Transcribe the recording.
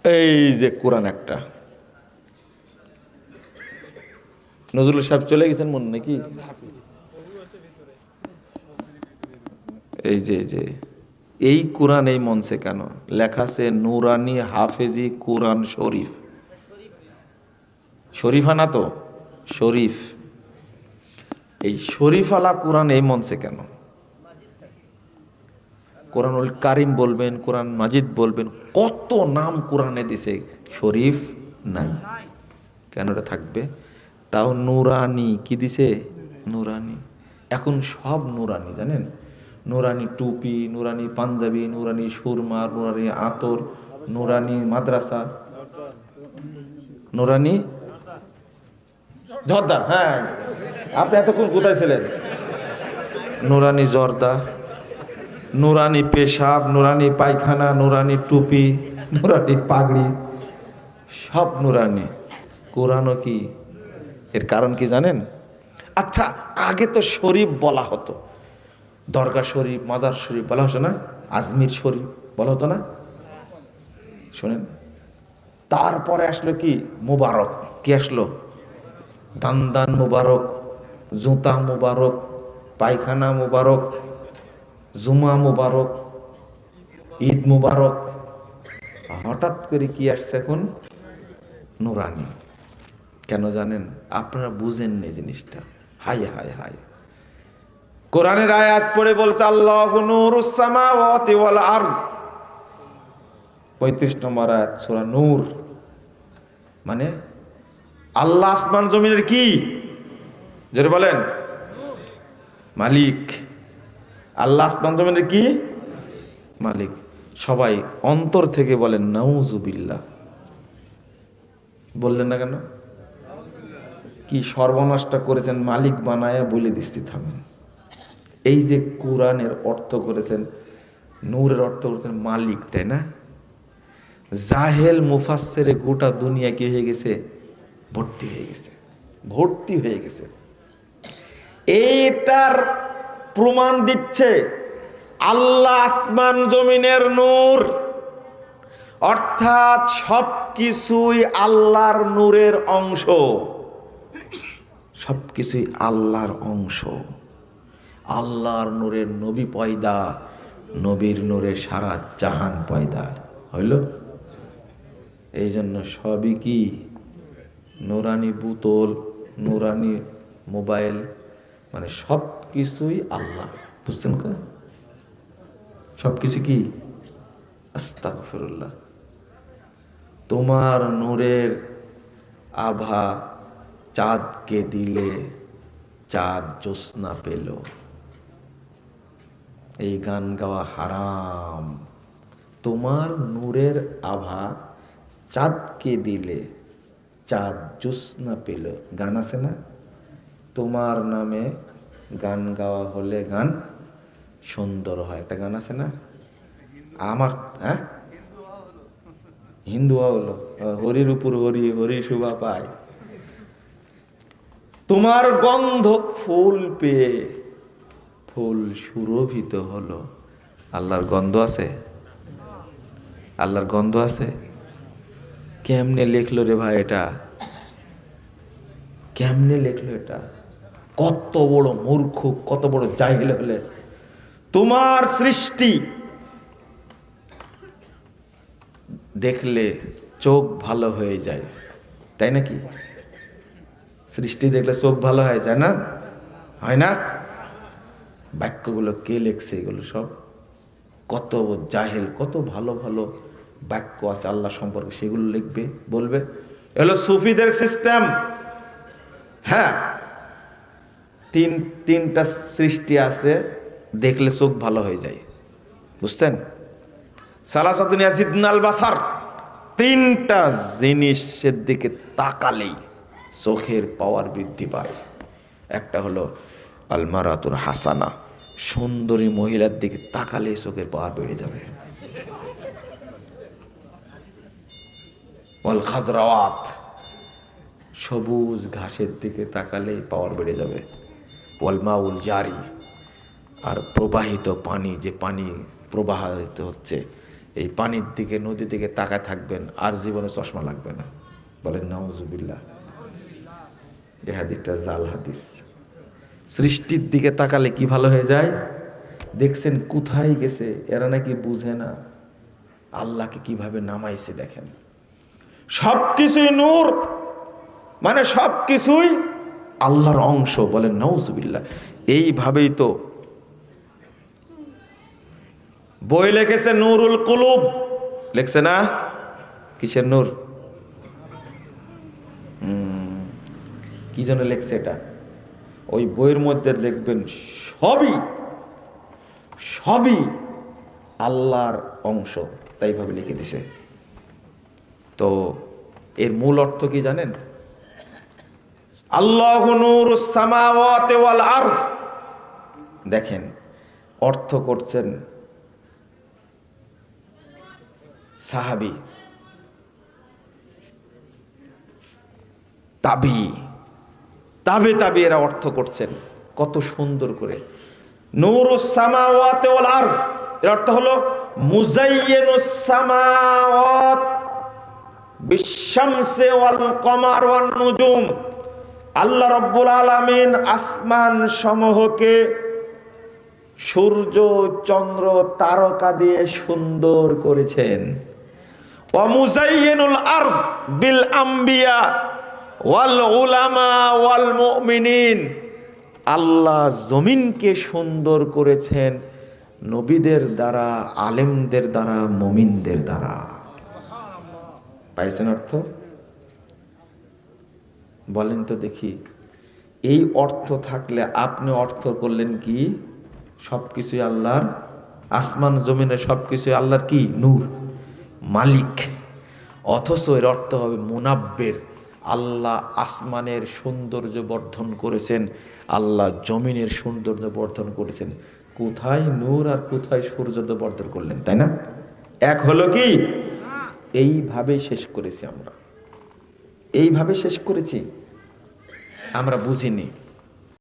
এই যে কোরআন একটা, নজরুল সাহেব চলে গেছেন মনে নাকি? এই যে এই কোরআন এই মঞ্চে কেন লেখা আছে নুরানি হাফেজি কোরআন শরীফ? শরীফানা তো শরীফ। এই শরীফালা কোরআন এই মঞ্চে কেন? কোরআনুল কারিম বলবেন, কোরআন মাজিদ বলবেন, কত নাম কোরআনে দিছে, শরীফ নাই। কেন এটা থাকবে? তাও নুরানি কি দিছে? নুরানি। এখন সব নুরানি, জানেন? নুরানি টুপি, নুরানি পাঞ্জাবি, নুরানি সুরমা, নুরানি আতর, নুরানি মাদ্রাসা, নুরানি জর্দা। হ্যাঁ, আপনি এতক্ষণ কোথায় ছিলেন? নুরানি জর্দা, নুরানি পেশাব, নুরানি পায়খানা, নুরানি টুপি, নুরানি পাগড়ি, সব নুরানি। কোরআনও কি? এর কারণ কি জানেন? আচ্ছা, আগে তো শরীফ বলা হতো, দরগা শরীফ, মাজার শরীফ বলা হতো না? আজমির শরীফ বলা হতো না? শোনেন, তারপরে আসলো কি? মুবারক। কি আসলো? দান মুবারক, জুতা মুবারক, পায়খানা মুবারক, জুমা মুবারক, ঈদ মুবারক। হঠাৎ করে কি আসছে এখন? নুরানি। কেন জানেন? আপনারা বুঝেন না জিনিসটা। হায় হায় হায়, কোরআনের আয়াত পড়ে বলছে আল্লাহু নূরুস সামাওয়াতি ওয়াল আরদ, 35 নম্বর আয়াত সূরা নূর। মানে আল্লাহ আসমান জমিনের কি? জোরে বলেন, মালিক। আল্লাহ আসমান জমিনের কি? মালিক। সবাই অন্তর থেকে বলেন নাউজুবিল্লাহ। বললেন না কেন? কি সর্বনাশটা করেছেন মালিক বানায়া বলে দিচ্ছি, থামেন। এই যে কোরআনের অর্থ করেছেন, নূরের অর্থ করেছেন মালিক, তাই না? জাহেল মুফাসসিরে গোটা দুনিয়া কি হয়ে গেছে? ভর্তি হয়ে গেছে, ভর্তি হয়ে গেছে। এইটার প্রমাণ দিচ্ছে আল্লাহ আসমান জমিনের নূর, অর্থাৎ সবকিছুই আল্লাহর নূরের অংশ, সবকিছুই আল্লাহর অংশ। আল্লাহর নূরের নবী পয়দা, নবীর নূরে সারা জাহান পয়দা হইল। এই জন্য সবই কি? নুরানি বোতল, নুরানি মোবাইল, মানে সব কিছুই আল্লাহ। বুঝছেন? সবকিছু কি? আস্তাগফিরুল্লাহ। তোমার নূরের আভা চাঁদকে দিলে চাঁদ জ্যোৎস্না পেল। এই গান গাওয়া হারাম। তোমার নূরের আভা চাঁদকে দিলে চাঁদ জ্যোৎস্না পেল, গান আছে না? তোমার নামে গান গাওয়া হলে গান সুন্দর হয়, একটা গান আছে না? আমার হ্যাঁ, হিন্দু হলো হরির উপর হরি, হরি শোভা পায়। তোমার গন্ধ ফুল পেয়ে ফুল সুরভিত হলো। আল্লাহর গন্ধ আছে? আল্লাহর গন্ধ আছে? কেমনে লেখলো রে ভাই এটা? কেমনে লেখলো এটা? কত বড় মূর্খ, কত বড় জাহিল হলে! তোমার সৃষ্টি দেখলে চোখ ভালো হয়ে যায়, তাই নাকি? সৃষ্টি দেখলে চোখ ভালো হয়ে যায় না? হয় না? বাক্যগুলো কে লেখছে? এগুলো সব কত জাহেল, কত ভালো ভালো বাক্য আছে আল্লাহ সম্পর্কে, সেগুলো লিখবে, বলবে। এগুলো সুফিদের সিস্টেম। হ্যাঁ, তিনটা সৃষ্টি আছে দেখলে চোখ ভালো হয়ে যায়, বুঝছেন? সালাসাতুন ইয়াজিদনাল বাসার, তিনটা জিনিসের দিকে তাকালেই চোখের পাওয়ার বৃদ্ধি পায়। একটা হলো আল মারাতুল হাসানা, সুন্দরী মহিলার দিকে তাকালেই চোখের পাওয়ার বেড়ে যাবে। ওয়াল খাজরাওয়াত, সবুজ ঘাসের দিকে তাকালেই পাওয়ার বেড়ে যাবে। ওয়াল মাউল জারি, আর প্রবাহিত পানি, যে পানি প্রবাহিত হচ্ছে এই পানির দিকে, নদীর দিকে তাকায় থাকবেন, আর জীবনে চশমা লাগবে না। বলেন নাউজুবিল্লাহ। এই হাদিসটা জাল হাদিস। সৃষ্টির দিকে তাকালে কি ভালো হয়ে যায়। দেখছেন কোথায় গেছে, এরা নাকি বুঝে না আল্লাহকে কিভাবে নামাইছে। দেখেন সবকিছুই নূর, মানে সবকিছুই আল্লাহর অংশ। বলেন নাউজুবিল্লাহ। এইভাবেই তো বই লিখেছে নূরুল কুলুব, লিখছে না? কিসের নূর? কি জন্য লিখছে এটা? ওই বইয়ের মধ্যে লিখবেন সবই সবই আল্লাহর অংশ, তাই ভাবে লিখে দিছে। তো এর মূল অর্থ কি জানেন? আল্লাহু নূরুস সামাওয়াতি ওয়াল আরদ। দেখেন অর্থ করছেন সাহাবী, তাবে এরা অর্থ করছেন কত সুন্দর করে। নূরুস সামাওয়াতি ওয়াল আরদ এর অর্থ হলো মুজায়্যিনুস সামাওয়াত বিশ-শামসি ওয়াল কমার ওয়ান নুজুম। আল্লাহ রাব্বুল আলামিন আসমান সমূহকে সূর্য, চন্দ্র, তারকা দিয়ে সুন্দর করেছেন। ওয়া মুজায়্যিনুল আরদ বিল আম্বিয়া ওয়াল উলামা ওয়াল মুমিনিন। আল্লাহ জমিনকে সুন্দর করেছেন নবীদের দ্বারা, আলেমদের দ্বারা, মুমিনদের দ্বারা। পাইছেন অর্থ? বলেন তো দেখি, এই অর্থ থাকলে আপনি অর্থ করলেন কি? সবকিছুই আল্লাহর, আসমান জমিনে সবকিছুই আল্লাহর কি? নূর, মালিক। অথচ এর অর্থ হবে মুনাব্বের। আল্লাহ আসমানের সৌন্দর্য বর্ধন করেছেন, আল্লাহ জমিনের সৌন্দর্য বর্ধন করেছেন। কোথায় নূর আর কোথায় সৌন্দর্য বর্ধন করলেন, তাই না? এক হলো কি? এইভাবে শেষ করেছি আমরা, এইভাবে শেষ করেছি, আমরা বুঝিনি।